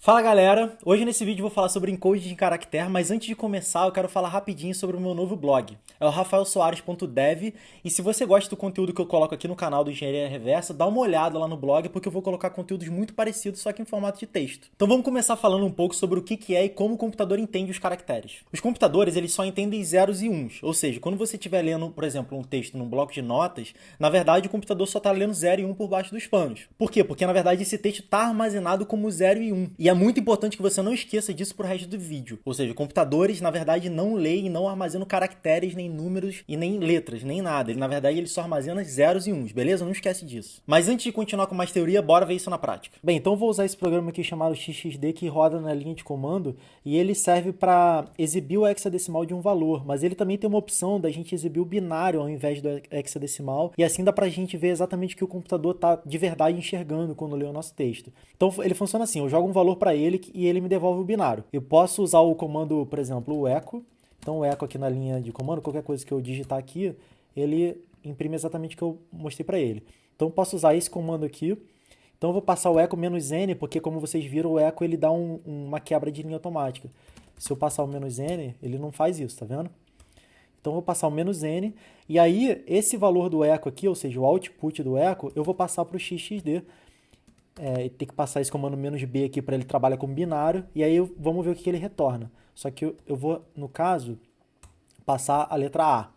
Fala galera, hoje nesse vídeo eu vou falar sobre encode de caractere, mas antes de começar eu quero falar rapidinho sobre o meu novo blog. É o rafaelsoares.dev e se você gosta do conteúdo que eu coloco aqui no canal do Engenharia Reversa, dá uma olhada lá no blog porque eu vou colocar conteúdos muito parecidos, só que em formato de texto. Então vamos começar falando um pouco sobre o que é e como o computador entende os caracteres. Os computadores eles só entendem zeros e uns, ou seja, quando você estiver lendo, por exemplo, um texto num bloco de notas, na verdade o computador só está lendo 0 e 1 por baixo dos panos. Por quê? Porque na verdade esse texto está armazenado como 0 e 1. E é muito importante que você não esqueça disso pro resto do vídeo. Ou seja, computadores, na verdade, não leem e não armazenam caracteres, nem números e nem letras, nem nada. Ele, na verdade, ele só armazena zeros e uns, beleza? Não esquece disso. Mas antes de continuar com mais teoria, bora ver isso na prática. Bem, então eu vou usar esse programa aqui chamado XXD, que roda na linha de comando, e ele serve para exibir o hexadecimal de um valor, mas ele também tem uma opção da gente exibir o binário ao invés do hexadecimal, e assim dá pra gente ver exatamente o que o computador tá de verdade enxergando quando lê o nosso texto. Então ele funciona assim, eu jogo um valor para ele e ele me devolve o binário. Eu posso usar o comando, por exemplo, o echo. Então o echo aqui na linha de comando, qualquer coisa que eu digitar aqui, ele imprime exatamente o que eu mostrei para ele. Então eu posso usar esse comando aqui. Então eu vou passar o echo "-n", porque como vocês viram, o echo ele dá uma quebra de linha automática. Se eu passar o "-n", ele não faz isso, tá vendo? Então eu vou passar o "-n", e aí esse valor do echo aqui, ou seja, o output do echo, eu vou passar para o XXD. Tem que passar esse comando "-b" aqui para ele trabalhar com binário, e aí vamos ver o que ele retorna. Só que eu vou, no caso, passar a letra A.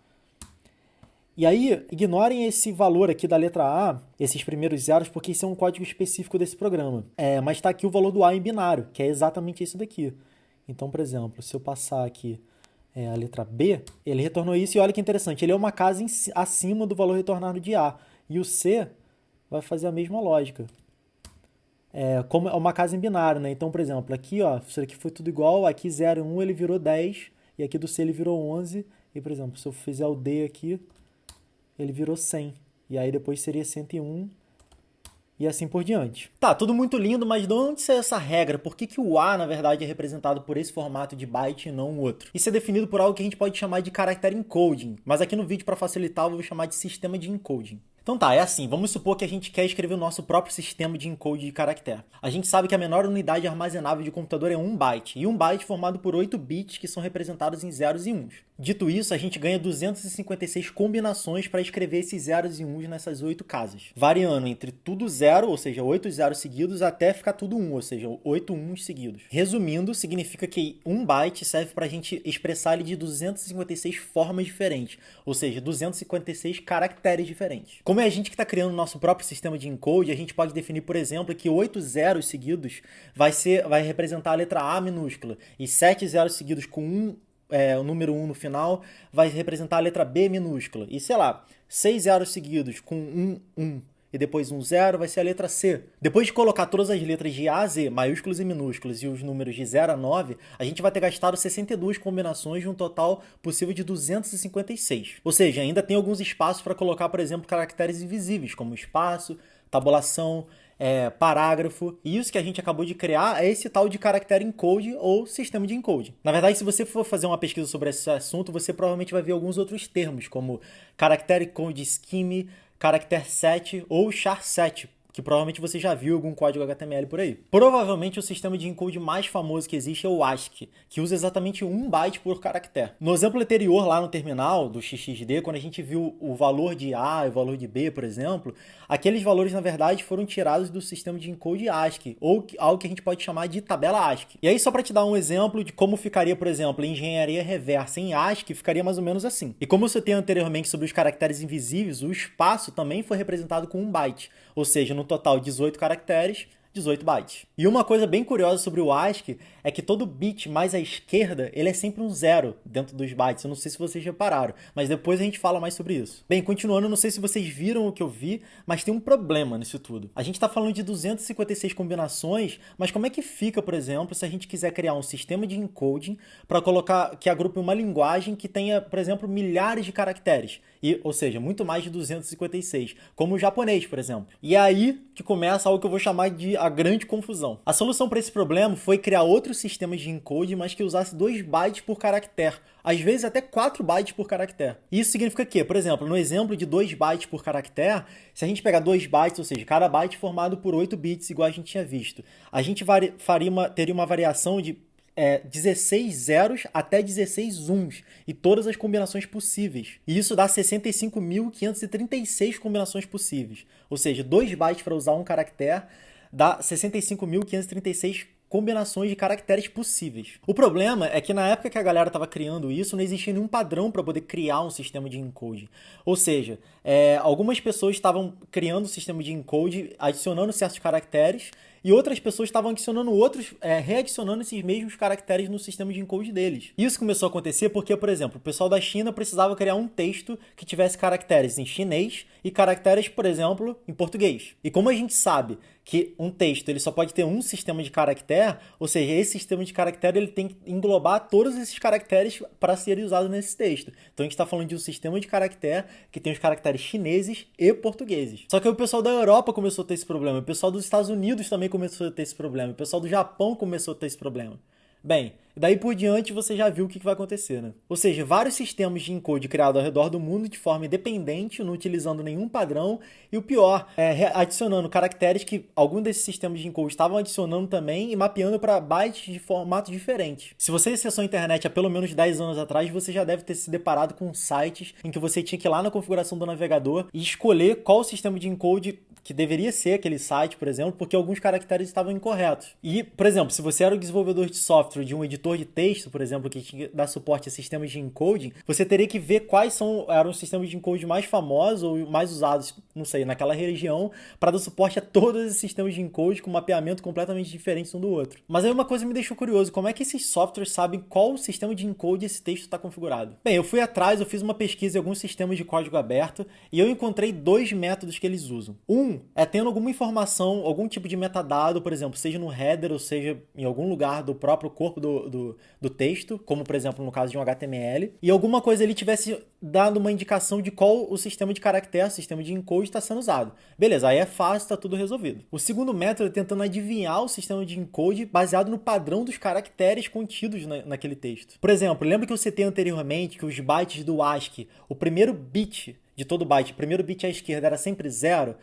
E aí, ignorem esse valor aqui da letra A, esses primeiros zeros, porque isso é um código específico desse programa. Mas está aqui o valor do A em binário, que é exatamente isso daqui. Então, por exemplo, se eu passar aqui a letra B, ele retornou isso, e olha que interessante, ele é uma casa acima do valor retornado de A. E o C vai fazer a mesma lógica. Como é uma casa em binário, né? Então, por exemplo, aqui, ó, isso aqui foi tudo igual, aqui 0 e 1 ele virou 10, e aqui do C ele virou 11, e, por exemplo, se eu fizer o D aqui, ele virou 100, e aí depois seria 101, e assim por diante. Tá, tudo muito lindo, mas de onde saiu essa regra? Por que o A, na verdade, é representado por esse formato de byte e não o outro? Isso é definido por algo que a gente pode chamar de character encoding, mas aqui no vídeo, para facilitar, eu vou chamar de sistema de encoding. Então tá, é assim, vamos supor que a gente quer escrever o nosso próprio sistema de encode de caractere. A gente sabe que a menor unidade armazenável de computador é 1 byte, e 1 byte formado por 8 bits que são representados em zeros e uns. Dito isso, a gente ganha 256 combinações para escrever esses zeros e uns nessas 8 casas, variando entre tudo zero, ou seja, 8 zeros seguidos, até ficar tudo 1, ou seja, 8 uns seguidos. Resumindo, significa que 1 byte serve para a gente expressar ele de 256 formas diferentes, ou seja, 256 caracteres diferentes. Como é a gente que está criando o nosso próprio sistema de encode, a gente pode definir, por exemplo, que 8 zeros seguidos vai representar a letra A minúscula, e 7 zeros seguidos com o número 1 no final vai representar a letra B minúscula. E sei lá, 6 zeros seguidos com 1 e depois 0 vai ser a letra C. Depois de colocar todas as letras de A a Z, maiúsculos e minúsculos, e os números de 0 a 9, a gente vai ter gastado 62 combinações de um total possível de 256. Ou seja, ainda tem alguns espaços para colocar, por exemplo, caracteres invisíveis, como espaço, tabulação, parágrafo. E isso que a gente acabou de criar é esse tal de character encode ou sistema de encode. Na verdade, se você for fazer uma pesquisa sobre esse assunto, você provavelmente vai ver alguns outros termos, como character encode scheme, character set ou char set, que provavelmente você já viu algum código HTML por aí. Provavelmente o sistema de encode mais famoso que existe é o ASCII, que usa exatamente 1 byte por caractere. No exemplo anterior, lá no terminal do XXD, quando a gente viu o valor de A e o valor de B, por exemplo, aqueles valores, na verdade, foram tirados do sistema de encode ASCII, ou algo que a gente pode chamar de tabela ASCII. E aí, só para te dar um exemplo de como ficaria, por exemplo, em engenharia reversa em ASCII, ficaria mais ou menos assim. E como eu citei anteriormente sobre os caracteres invisíveis, o espaço também foi representado com 1 byte, ou seja, no total 18 caracteres, 18 bytes. E uma coisa bem curiosa sobre o ASCII é que todo bit mais à esquerda, ele é sempre um zero dentro dos bytes. Eu não sei se vocês repararam, mas depois a gente fala mais sobre isso. Bem, continuando, eu não sei se vocês viram o que eu vi, mas tem um problema nisso tudo. A gente está falando de 256 combinações, mas como é que fica, por exemplo, se a gente quiser criar um sistema de encoding para colocar que agrupe uma linguagem que tenha, por exemplo, milhares de caracteres, ou seja, muito mais de 256, como o japonês, por exemplo. E é aí que começa algo que eu vou chamar de a grande confusão. A solução para esse problema foi criar outros sistemas de encode, mas que usasse 2 bytes por caractere, às vezes até 4 bytes por caractere. Isso significa que, por exemplo, no exemplo de 2 bytes por caractere, se a gente pegar 2 bytes, ou seja, cada byte formado por 8 bits, igual a gente tinha visto, a gente teria uma variação de 16 zeros até 16 uns e todas as combinações possíveis. E isso dá 65.536 combinações possíveis. Ou seja, 2 bytes para usar um caractere dá 65.536 combinações de caracteres possíveis. O problema é que na época que a galera estava criando isso, não existia nenhum padrão para poder criar um sistema de encode. Ou seja, algumas pessoas estavam criando um sistema de encode, adicionando certos caracteres, e outras pessoas estavam adicionando readicionando esses mesmos caracteres no sistema de encode deles. Isso começou a acontecer porque, por exemplo, o pessoal da China precisava criar um texto que tivesse caracteres em chinês e caracteres, por exemplo, em português. E como a gente sabe que um texto ele só pode ter um sistema de caractere, ou seja, esse sistema de caractere ele tem que englobar todos esses caracteres para serem usados nesse texto. Então a gente está falando de um sistema de caractere que tem os caracteres chineses e portugueses. Só que o pessoal da Europa começou a ter esse problema, o pessoal dos Estados Unidos também começou a ter esse problema, o pessoal do Japão começou a ter esse problema. Bem, daí por diante você já viu o que vai acontecer, né? Ou seja, vários sistemas de encode criados ao redor do mundo de forma independente, não utilizando nenhum padrão, e o pior, adicionando caracteres que algum desses sistemas de encode estavam adicionando também e mapeando para bytes de formatos diferentes. Se você acessou a internet há pelo menos 10 anos atrás, você já deve ter se deparado com sites em que você tinha que ir lá na configuração do navegador e escolher qual sistema de encode que deveria ser aquele site, por exemplo, porque alguns caracteres estavam incorretos. E, por exemplo, se você era o desenvolvedor de software de um editor de texto, por exemplo, que tinha que dar suporte a sistemas de encoding, você teria que ver quais eram os sistemas de encoding mais famosos ou mais usados, não sei, naquela região, para dar suporte a todos esses sistemas de encode com mapeamento completamente diferente um do outro. Mas aí uma coisa me deixou curioso, como é que esses softwares sabem qual sistema de encode esse texto está configurado? Bem, eu fui atrás, eu fiz uma pesquisa em alguns sistemas de código aberto e eu encontrei 2 métodos que eles usam. Um é tendo alguma informação, algum tipo de metadado, por exemplo, seja no header ou seja em algum lugar do próprio corpo do texto, como por exemplo no caso de um HTML, e alguma coisa ali tivesse dado uma indicação de qual o sistema de caractere, o sistema de encode está sendo usado. Beleza, aí é fácil, está tudo resolvido. O segundo método é tentando adivinhar o sistema de encode baseado no padrão dos caracteres contidos naquele texto. Por exemplo, lembra que eu citei anteriormente que os bytes do ASCII, o primeiro bit de todo byte, o primeiro bit à esquerda era sempre 0?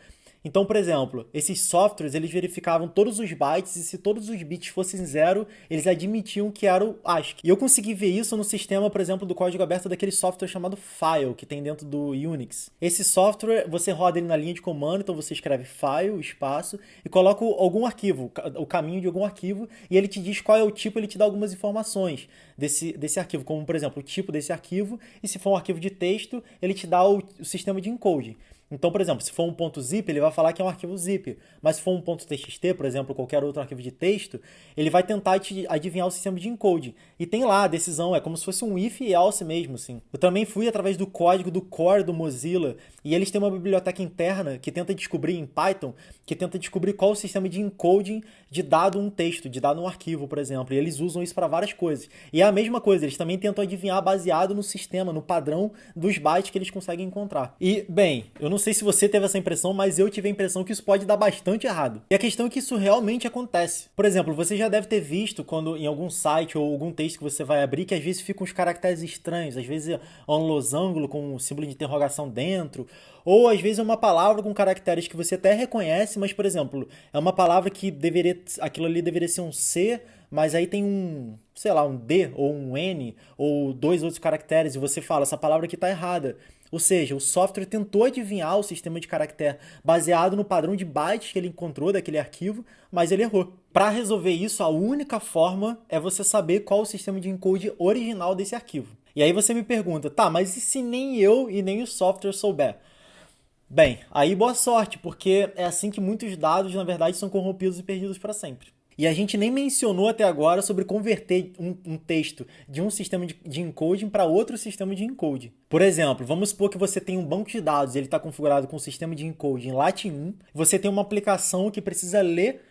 Então, por exemplo, esses softwares eles verificavam todos os bytes e se todos os bits fossem 0, eles admitiam que era o ASCII. E eu consegui ver isso no sistema, por exemplo, do código aberto daquele software chamado File, que tem dentro do Unix. Esse software, você roda ele na linha de comando, então você escreve file, espaço, e coloca algum arquivo, o caminho de algum arquivo, e ele te diz qual é o tipo, ele te dá algumas informações desse arquivo, como, por exemplo, o tipo desse arquivo, e se for um arquivo de texto, ele te dá o sistema de encoding. Então, por exemplo, se for um .zip, ele vai falar que é um arquivo zip. Mas se for um .txt, por exemplo, qualquer outro arquivo de texto, ele vai tentar te adivinhar o sistema de encoding. E tem lá a decisão, é como se fosse um if e else mesmo, assim. Eu também fui através do código do core do Mozilla, e eles têm uma biblioteca interna que tenta descobrir em Python, que tenta descobrir qual o sistema de encoding de dado um texto, de dado um arquivo, por exemplo. E eles usam isso para várias coisas. E é a mesma coisa, eles também tentam adivinhar baseado no sistema, no padrão dos bytes que eles conseguem encontrar. E, bem, eu não sei se você teve essa impressão, mas eu tive a impressão que isso pode dar bastante errado. E a questão é que isso realmente acontece. Por exemplo, você já deve ter visto quando em algum site ou algum texto que você vai abrir que às vezes ficam uns caracteres estranhos, às vezes é um losango com um símbolo de interrogação dentro, ou às vezes é uma palavra com caracteres que você até reconhece, mas, por exemplo, é uma palavra que aquilo ali deveria ser um C, mas aí tem um, sei lá, um D ou um N ou 2 outros caracteres e você fala, essa palavra aqui está errada. Ou seja, o software tentou adivinhar o sistema de caractere baseado no padrão de bytes que ele encontrou daquele arquivo, mas ele errou. Para resolver isso, a única forma é você saber qual o sistema de encode original desse arquivo. E aí você me pergunta, tá, mas e se nem eu e nem o software souber? Bem, aí boa sorte, porque é assim que muitos dados, na verdade, são corrompidos e perdidos para sempre. E a gente nem mencionou até agora sobre converter um texto de um sistema de encoding para outro sistema de encoding. Por exemplo, vamos supor que você tem um banco de dados e ele está configurado com um sistema de encoding Latin 1. Você tem uma aplicação que precisa ler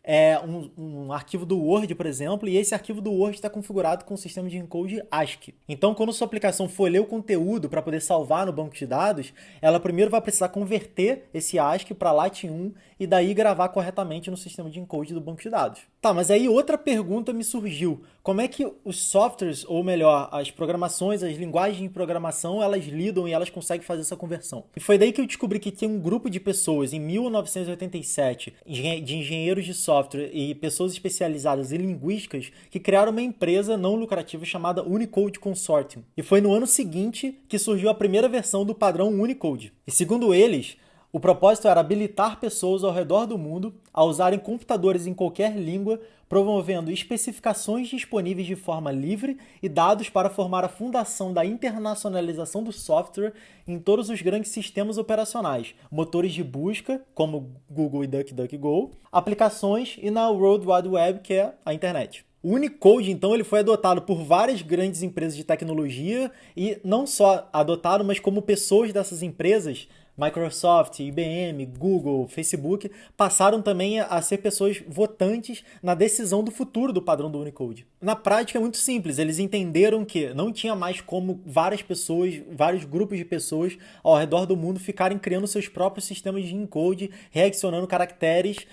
um arquivo do Word, por exemplo, e esse arquivo do Word está configurado com um sistema de encoding ASCII. Então, quando sua aplicação for ler o conteúdo para poder salvar no banco de dados, ela primeiro vai precisar converter esse ASCII para Latin 1 e daí gravar corretamente no sistema de encoding do banco de dados. Tá, mas aí outra pergunta me surgiu. Como é que os softwares, ou melhor, as programações, as linguagens de programação, elas lidam e elas conseguem fazer essa conversão? E foi daí que eu descobri que tem um grupo de pessoas, em 1987, de engenheiros de software e pessoas especializadas em linguísticas, que criaram uma empresa não lucrativa chamada Unicode Consortium. E foi no ano seguinte que surgiu a primeira versão do padrão Unicode. E segundo eles, o propósito era habilitar pessoas ao redor do mundo a usarem computadores em qualquer língua, promovendo especificações disponíveis de forma livre e dados para formar a fundação da internacionalização do software em todos os grandes sistemas operacionais, motores de busca, como Google e DuckDuckGo, aplicações e na World Wide Web, que é a internet. O Unicode, então, ele foi adotado por várias grandes empresas de tecnologia e não só adotado, mas como pessoas dessas empresas, Microsoft, IBM, Google, Facebook, passaram também a ser pessoas votantes na decisão do futuro do padrão do Unicode. Na prática é muito simples, eles entenderam que não tinha mais como várias pessoas, vários grupos de pessoas ao redor do mundo ficarem criando seus próprios sistemas de encode, readicionando caracteres,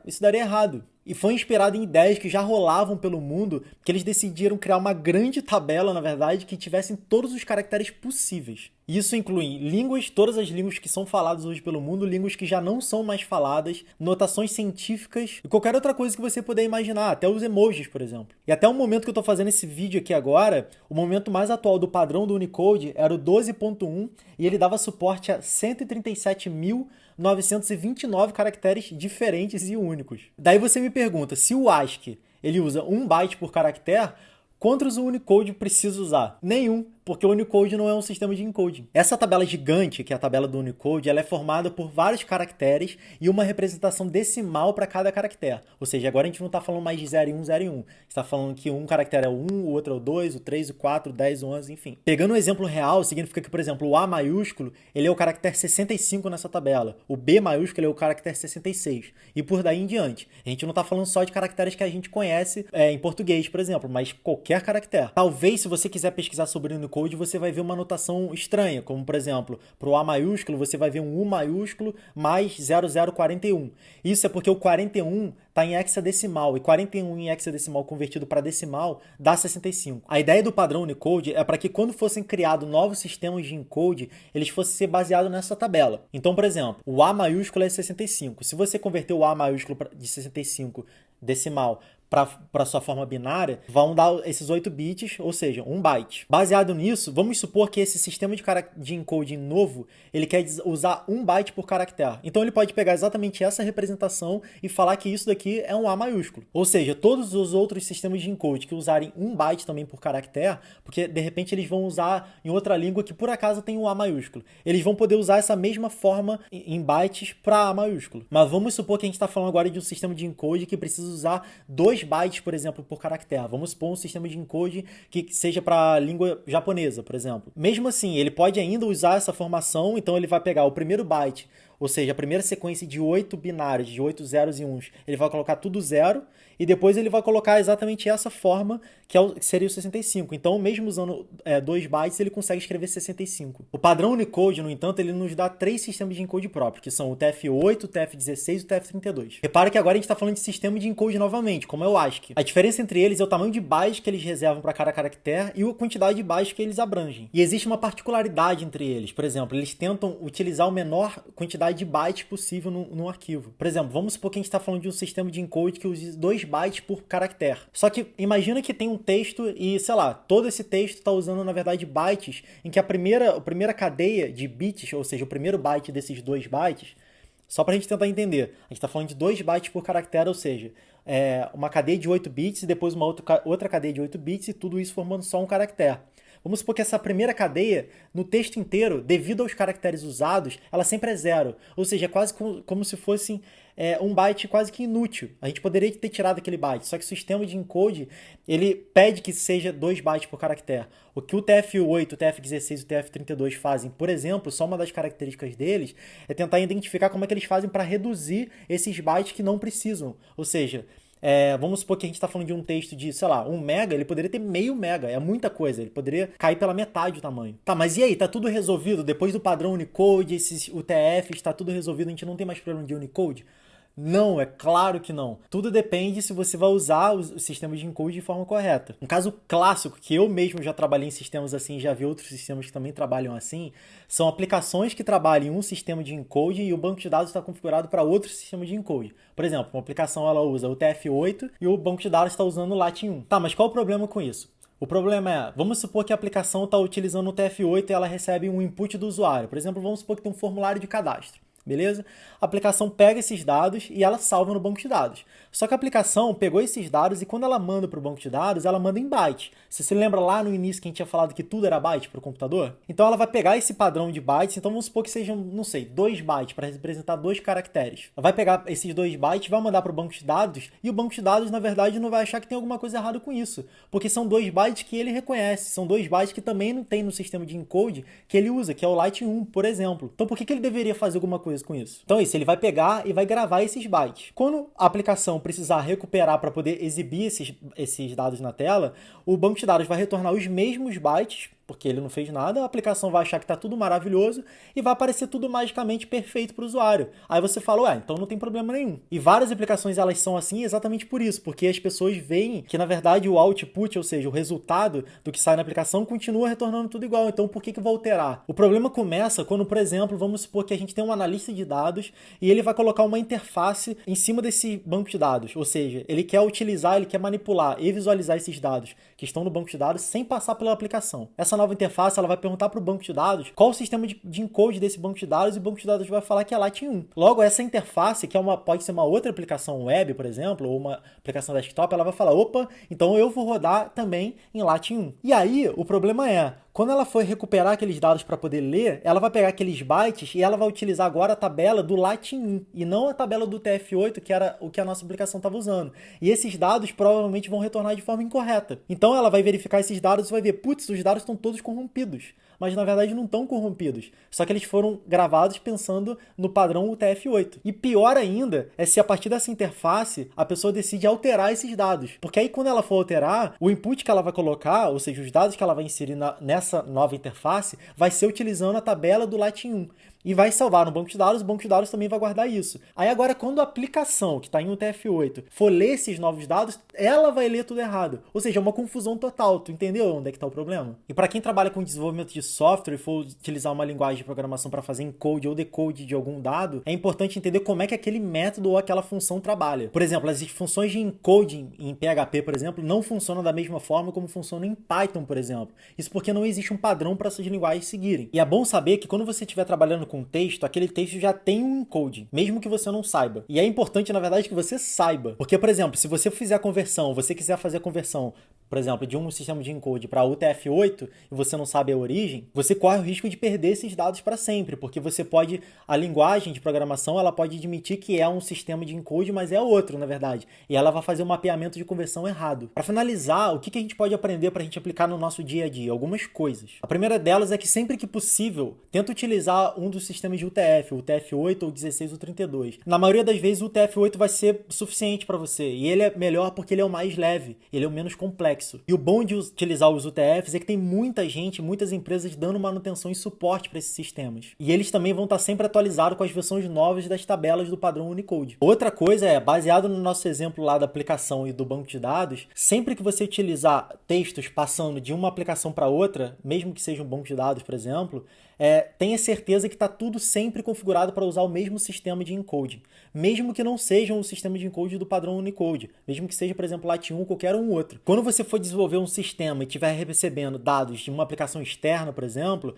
isso daria errado. E foi inspirado em ideias que já rolavam pelo mundo, que eles decidiram criar uma grande tabela, na verdade, que tivessem todos os caracteres possíveis. Isso inclui línguas, todas as línguas que são faladas hoje pelo mundo, línguas que já não são mais faladas, notações científicas e qualquer outra coisa que você puder imaginar, até os emojis, por exemplo. E até o momento que eu estou fazendo esse vídeo aqui agora, o momento mais atual do padrão do Unicode era o 12.1 e ele dava suporte a 137.929 caracteres diferentes e únicos. Daí você me pergunta, se o ASCII ele usa 1 byte por caractere, quantos o Unicode precisa usar? Nenhum, porque o Unicode não é um sistema de encoding. Essa tabela gigante, que é a tabela do Unicode, ela é formada por vários caracteres e uma representação decimal para cada caractere. Ou seja, agora a gente não está falando mais de 0 e 1, 0 e 1. Está falando que um caractere é o 1, o outro é o 2, o 3, o 4, o 10, o 11, enfim. Pegando um exemplo real, significa que, por exemplo, o A maiúsculo, ele é o caractere 65 nessa tabela. O B maiúsculo é o caractere 66. E por daí em diante. A gente não está falando só de caracteres que a gente conhece em português, por exemplo, mas qualquer caractere. Talvez, se você quiser pesquisar sobre o Unicode, você vai ver uma notação estranha, como, por exemplo, para o A maiúsculo, você vai ver um U maiúsculo mais 0041. Isso é porque o 41 está em hexadecimal, e 41 em hexadecimal convertido para decimal dá 65. A ideia do padrão Unicode é para que quando fossem criados novos sistemas de encode, eles fossem ser baseados nessa tabela. Então, por exemplo, o A maiúsculo é 65. Se você converter o A maiúsculo de 65 decimal para sua forma binária, vão dar esses 8 bits, ou seja, 1 byte. Baseado nisso, vamos supor que esse sistema de encoding novo, ele quer usar 1 byte por caractere. Então ele pode pegar exatamente essa representação e falar que isso daqui é um A maiúsculo. Ou seja, todos os outros sistemas de encode que usarem 1 byte também por caractere, porque de repente eles vão usar em outra língua que por acaso tem um A maiúsculo. Eles vão poder usar essa mesma forma em bytes para A maiúsculo. Mas vamos supor que a gente está falando agora de um sistema de encode que precisa usar 2 bytes, por exemplo, por caractere. Vamos supor um sistema de encode que seja para a língua japonesa, por exemplo. Mesmo assim, ele pode ainda usar essa formação, então ele vai pegar o primeiro byte, ou seja, a primeira sequência de 8 binários, de 8 zeros e uns, ele vai colocar tudo zero, e depois ele vai colocar exatamente essa forma, que seria o 65. Então, mesmo usando 2 bytes, ele consegue escrever 65. O padrão Unicode, no entanto, ele nos dá 3 sistemas de encode próprios, que são o TF8, o TF16 e o TF32. Repara que agora a gente está falando de sistema de encode novamente, como é o ASCII. A diferença entre eles é o tamanho de bytes que eles reservam para cada caractere e a quantidade de bytes que eles abrangem. E existe uma particularidade entre eles. Por exemplo, eles tentam utilizar a menor quantidade de bytes possível no arquivo. Por exemplo, vamos supor que a gente está falando de um sistema de encode que use 2 bytes por caractere. Só que imagina que tem um texto e, sei lá, todo esse texto está usando, na verdade, bytes, em que a primeira cadeia de bits, ou seja, o primeiro byte desses 2 bytes, só para a gente tentar entender, a gente está falando de 2 bytes por caractere, ou seja, uma cadeia de 8 bits e depois uma outra cadeia de 8 bits e tudo isso formando só um caractere. Vamos supor que essa primeira cadeia, no texto inteiro, devido aos caracteres usados, ela sempre é zero. Ou seja, é quase como se fosse um byte quase que inútil. A gente poderia ter tirado aquele byte, só que o sistema de encode, ele pede que seja 2 bytes por caractere. O que o TF8, o TF16 e o TF32 fazem, por exemplo, só uma das características deles, é tentar identificar como é que eles fazem para reduzir esses bytes que não precisam. Ou seja, vamos supor que a gente está falando de um texto de, sei lá, 1 mega, ele poderia ter meio mega, é muita coisa, ele poderia cair pela metade do tamanho. Tá, mas e aí, tá tudo resolvido? Depois do padrão Unicode, esses UTFs, tá tudo resolvido, a gente não tem mais problema de Unicode? Não, é claro que não. Tudo depende se você vai usar o sistema de encode de forma correta. Um caso clássico, que eu mesmo já trabalhei em sistemas assim, já vi outros sistemas que também trabalham assim, são aplicações que trabalham em um sistema de encode e o banco de dados está configurado para outro sistema de encode. Por exemplo, uma aplicação ela usa o TF8 e o banco de dados está usando o Latin1. Tá, mas qual o problema com isso? O problema é, vamos supor que a aplicação está utilizando o TF8 e ela recebe um input do usuário. Por exemplo, vamos supor que tem um formulário de cadastro. Beleza? A aplicação pega esses dados e ela salva no banco de dados. Só que a aplicação pegou esses dados e quando ela manda para o banco de dados, ela manda em byte. Você lembra lá no início que a gente tinha falado que tudo era byte para o computador? Então ela vai pegar esse padrão de bytes, então vamos supor que sejam, não sei, 2 bytes para representar 2 caracteres. Ela vai pegar esses 2 bytes, vai mandar para o banco de dados e o banco de dados, na verdade, não vai achar que tem alguma coisa errada com isso. Porque são 2 bytes que ele reconhece, são 2 bytes que também não tem no sistema de encode que ele usa, que é o Lite1, por exemplo. Então por que ele deveria fazer alguma coisa com isso? Então é isso, ele vai pegar e vai gravar esses bytes. Quando a aplicação precisar recuperar para poder exibir esses dados na tela, o banco de dados vai retornar os mesmos bytes, porque ele não fez nada, a aplicação vai achar que está tudo maravilhoso e vai aparecer tudo magicamente perfeito para o usuário. Aí você fala, então não tem problema nenhum. E várias aplicações elas são assim exatamente por isso, porque as pessoas veem que na verdade o output, ou seja, o resultado do que sai na aplicação continua retornando tudo igual, então por que vou alterar? O problema começa quando, por exemplo, vamos supor que a gente tem um analista de dados e ele vai colocar uma interface em cima desse banco de dados, ou seja, ele quer manipular e visualizar esses dados que estão no banco de dados sem passar pela aplicação. Essa nova interface ela vai perguntar para o banco de dados qual o sistema de encode desse banco de dados e o banco de dados vai falar que é Latin1. Logo, essa interface, que pode ser uma outra aplicação web, por exemplo, ou uma aplicação desktop, ela vai falar, opa, então eu vou rodar também em Latin1. E aí, o problema é, quando ela for recuperar aqueles dados para poder ler, ela vai pegar aqueles bytes e ela vai utilizar agora a tabela do Latin1 e não a tabela do TF8, que era o que a nossa aplicação estava usando. E esses dados provavelmente vão retornar de forma incorreta. Então ela vai verificar esses dados e vai ver, putz, os dados estão todos corrompidos. Mas na verdade não estão corrompidos. Só que eles foram gravados pensando no padrão UTF-8. E pior ainda é se a partir dessa interface a pessoa decide alterar esses dados. Porque aí quando ela for alterar, o input que ela vai colocar, ou seja, os dados que ela vai inserir nessa nova interface, vai ser utilizando a tabela do Latin1. E vai salvar no banco de dados, o banco de dados também vai guardar isso. Aí agora, quando a aplicação, que está em UTF-8, for ler esses novos dados, ela vai ler tudo errado. Ou seja, é uma confusão total. Tu entendeu onde é que está o problema? E para quem trabalha com desenvolvimento de software e for utilizar uma linguagem de programação para fazer encode ou decode de algum dado, é importante entender como é que aquele método ou aquela função trabalha. Por exemplo, as funções de encoding em PHP, por exemplo, não funcionam da mesma forma como funcionam em Python, por exemplo. Isso porque não existe um padrão para essas linguagens seguirem. E é bom saber que quando você estiver trabalhando com texto, aquele texto já tem um encoding, mesmo que você não saiba. E é importante, na verdade, que você saiba. Porque, por exemplo, se você fizer a conversão, você quiser fazer a conversão, por exemplo, de um sistema de encode para UTF-8 e você não sabe a origem, você corre o risco de perder esses dados para sempre, porque a linguagem de programação, ela pode admitir que é um sistema de encode, mas é outro, na verdade. E ela vai fazer um mapeamento de conversão errado. Para finalizar, o que a gente pode aprender para a gente aplicar no nosso dia a dia? Algumas coisas. A primeira delas é que sempre que possível, tenta utilizar um dos sistemas de UTF, o UTF-8 ou 16 ou 32. Na maioria das vezes o UTF-8 vai ser suficiente para você, e ele é melhor porque ele é o mais leve, ele é o menos complexo. E o bom de utilizar os UTFs é que tem muita gente, muitas empresas dando manutenção e suporte para esses sistemas. E eles também vão estar sempre atualizados com as versões novas das tabelas do padrão Unicode. Outra coisa é, baseado no nosso exemplo lá da aplicação e do banco de dados, sempre que você utilizar textos passando de uma aplicação para outra, mesmo que seja um banco de dados, por exemplo, tenha certeza que está tudo sempre configurado para usar o mesmo sistema de encoding, mesmo que não seja um sistema de encode do padrão Unicode, mesmo que seja, por exemplo, Latin1 ou qualquer um outro. Quando você for desenvolver um sistema e estiver recebendo dados de uma aplicação externa, por exemplo,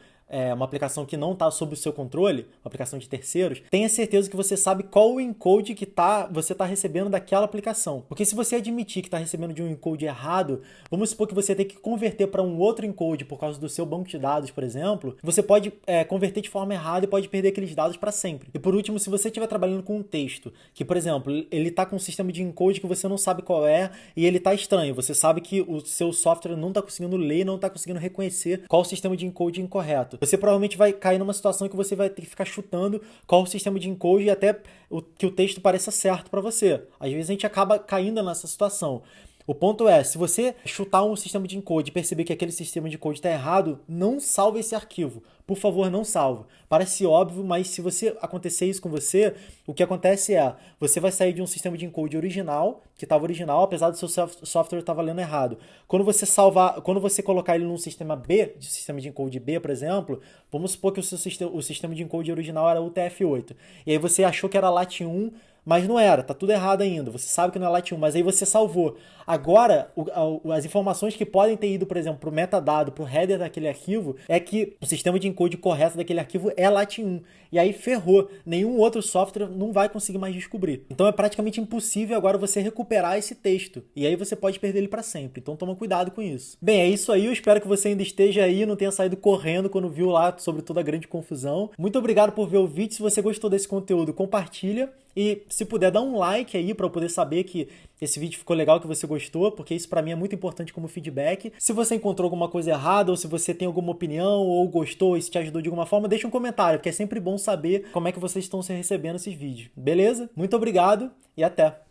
uma aplicação que não está sob o seu controle, uma aplicação de terceiros, tenha certeza que você sabe qual o encode que você está recebendo daquela aplicação. Porque se você admitir que está recebendo de um encode errado, vamos supor que você tem que converter para um outro encode por causa do seu banco de dados, por exemplo, você pode converter de forma errada e pode perder aqueles dados para sempre. E por último, se você estiver trabalhando com um texto, que por exemplo, ele está com um sistema de encode que você não sabe qual é e ele está estranho, você sabe que o seu software não está conseguindo ler, não está conseguindo reconhecer qual o sistema de encode incorreto. Você provavelmente vai cair numa situação que você vai ter que ficar chutando qual o sistema de encode e até que o texto pareça certo para você. Às vezes a gente acaba caindo nessa situação. O ponto é, se você chutar um sistema de encode e perceber que aquele sistema de encode está errado, não salve esse arquivo. Por favor, não salve. Parece óbvio, mas se acontecer isso com você, o que acontece é, você vai sair de um sistema de encode original, que estava original, apesar do seu software estar valendo errado. Quando você colocar ele num sistema B, de sistema de encode B, por exemplo, vamos supor que o sistema de encode original era UTF-8. E aí você achou que era LAT1, mas não era, tá tudo errado ainda. Você sabe que não é LAT1, mas aí você salvou. Agora, as informações que podem ter ido, por exemplo, pro metadado, pro header daquele arquivo, é que o sistema de encode correto daquele arquivo é LAT1. E aí ferrou. Nenhum outro software não vai conseguir mais descobrir. Então é praticamente impossível agora você recuperar esse texto. E aí você pode perder ele para sempre. Então toma cuidado com isso. Bem, é isso aí. Eu espero que você ainda esteja aí, não tenha saído correndo quando viu lá sobre toda a grande confusão. Muito obrigado por ver o vídeo. Se você gostou desse conteúdo, compartilha. E se puder, dá um like aí para eu poder saber que esse vídeo ficou legal, que você gostou, porque isso para mim é muito importante como feedback. Se você encontrou alguma coisa errada, ou se você tem alguma opinião, ou gostou e se te ajudou de alguma forma, deixa um comentário, porque é sempre bom saber como é que vocês estão recebendo esses vídeos. Beleza? Muito obrigado e até!